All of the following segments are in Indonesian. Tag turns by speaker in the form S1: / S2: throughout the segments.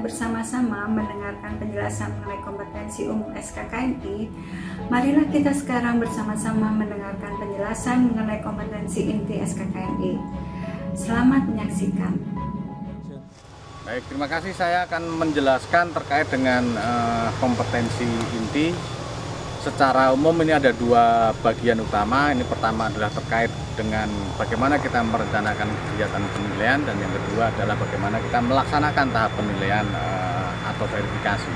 S1: bersama-sama mendengarkan penjelasan mengenai kompetensi umum SKKNI, marilah kita sekarang bersama-sama mendengarkan penjelasan mengenai kompetensi inti SKKNI. Selamat menyaksikan.
S2: Baik, terima kasih. Saya akan menjelaskan terkait dengan kompetensi inti. Secara umum ini ada dua bagian utama. Ini pertama adalah terkait dengan bagaimana kita merencanakan kegiatan penilaian, dan yang kedua adalah bagaimana kita melaksanakan tahap penilaian atau verifikasi.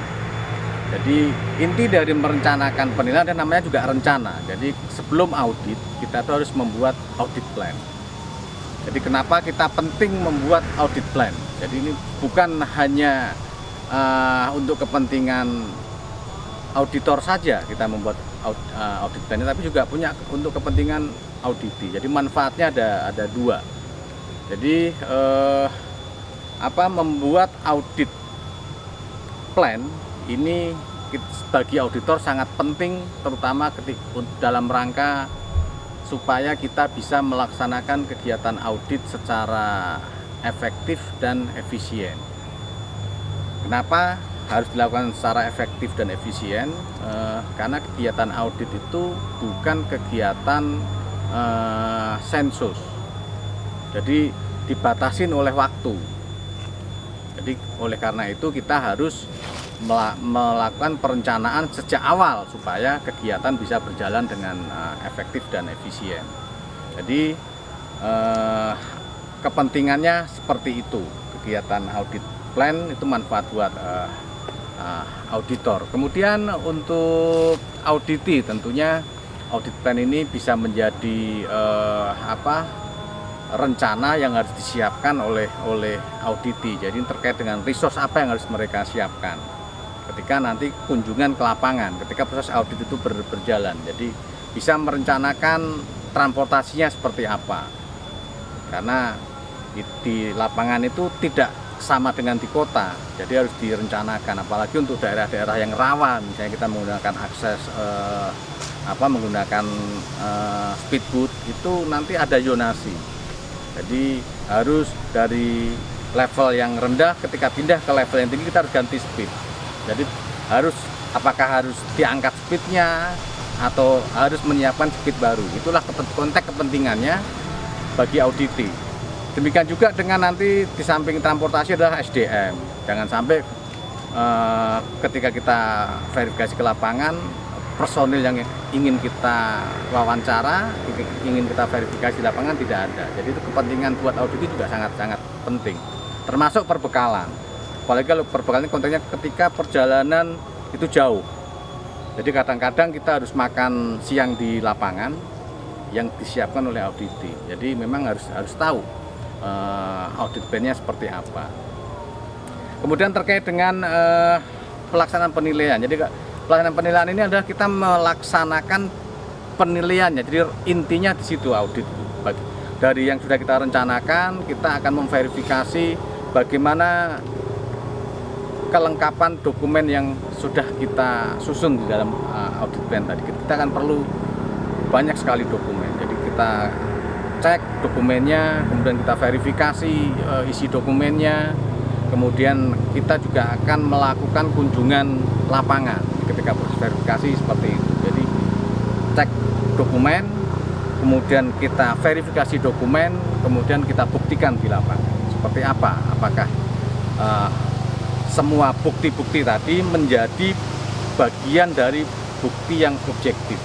S2: Jadi inti dari merencanakan penilaian dan namanya juga rencana. Jadi sebelum audit kita tuh harus membuat audit plan. Jadi kenapa kita penting membuat audit plan? Jadi ini bukan hanya untuk kepentingan auditor saja kita membuat audit plan, tapi juga punya untuk kepentingan auditi. Jadi manfaatnya ada dua. Jadi membuat audit plan ini bagi auditor sangat penting, terutama dalam rangka supaya kita bisa melaksanakan kegiatan audit secara efektif dan efisien. Kenapa harus dilakukan secara efektif dan efisien? Karena kegiatan audit itu bukan kegiatan sensus, jadi dibatasin oleh waktu. Jadi oleh karena itu kita harus melakukan perencanaan sejak awal supaya kegiatan bisa berjalan dengan efektif dan efisien. Jadi kepentingannya seperti itu. Kegiatan audit plan itu manfaat buat auditor. Kemudian untuk auditi, tentunya audit plan ini bisa menjadi rencana yang harus disiapkan oleh auditi. Jadi terkait dengan resource apa yang harus mereka siapkan ketika nanti kunjungan ke lapangan, ketika proses audit itu berjalan. Jadi bisa merencanakan transportasinya seperti apa, karena di lapangan itu tidak sama dengan di kota, jadi harus direncanakan. Apalagi untuk daerah-daerah yang rawan, misalnya kita menggunakan akses menggunakan speedboat, itu nanti ada zonasi. Jadi harus dari level yang rendah, ketika pindah ke level yang tinggi kita harus ganti speed. Jadi apakah harus diangkat speednya atau harus menyiapkan speed baru. Itulah konteks kepentingannya bagi auditi. Demikian juga dengan nanti di samping transportasi adalah SDM. Jangan sampai ketika kita verifikasi ke lapangan, personil yang ingin kita wawancara, ingin kita verifikasi di lapangan tidak ada. Jadi itu kepentingan buat audit juga sangat-sangat penting. Termasuk perbekalan. Apalagi kalau perbekalan konteksnya ketika perjalanan itu jauh. Jadi kadang-kadang kita harus makan siang di lapangan yang disiapkan oleh auditi. Jadi memang harus tahu audit plan-nya seperti apa. Kemudian terkait dengan pelaksanaan penilaian. Jadi pelaksanaan penilaian ini adalah kita melaksanakan penilaiannya. Jadi intinya di situ audit. Dari yang sudah kita rencanakan, kita akan memverifikasi bagaimana kelengkapan dokumen yang sudah kita susun di dalam audit plan tadi. Kita akan perlu banyak sekali dokumen. Jadi kita cek dokumennya, kemudian kita verifikasi isi dokumennya, kemudian kita juga akan melakukan kunjungan lapangan ketika proses verifikasi seperti itu. Jadi cek dokumen, kemudian kita verifikasi dokumen, kemudian kita buktikan di lapangan seperti apa, apakah semua bukti-bukti tadi menjadi bagian dari bukti yang objektif.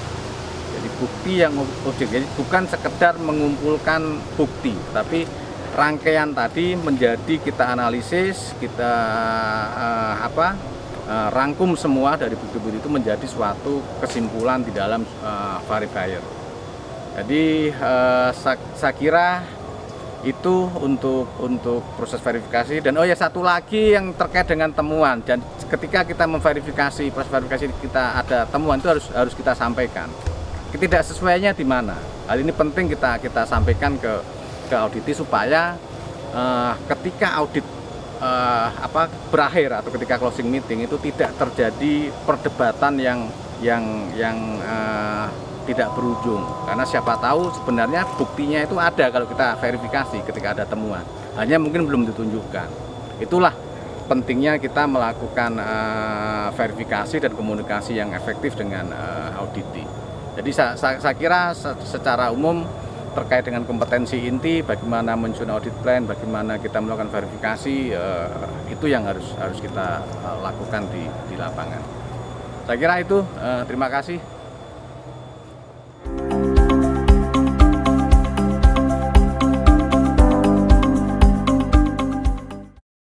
S2: Jadi bukti yang objektif, bukan sekedar mengumpulkan bukti, tapi rangkaian tadi menjadi kita analisis, kita rangkum semua dari bukti-bukti itu menjadi suatu kesimpulan di dalam verifier. Jadi saya kira itu untuk proses verifikasi. Dan satu lagi yang terkait dengan temuan, dan ketika kita memverifikasi, proses verifikasi kita ada temuan, itu harus kita sampaikan. Ketidaksesuaiannya di mana? Hal ini penting kita sampaikan ke auditi supaya ketika audit berakhir atau ketika closing meeting itu tidak terjadi perdebatan yang tidak berujung, karena siapa tahu sebenarnya buktinya itu ada kalau kita verifikasi ketika ada temuan, hanya mungkin belum ditunjukkan. Itulah pentingnya kita melakukan verifikasi dan komunikasi yang efektif dengan auditi. Jadi saya kira secara umum terkait dengan kompetensi inti, bagaimana menyusun audit plan, bagaimana kita melakukan verifikasi, itu yang harus kita lakukan di lapangan. Saya kira itu, terima kasih.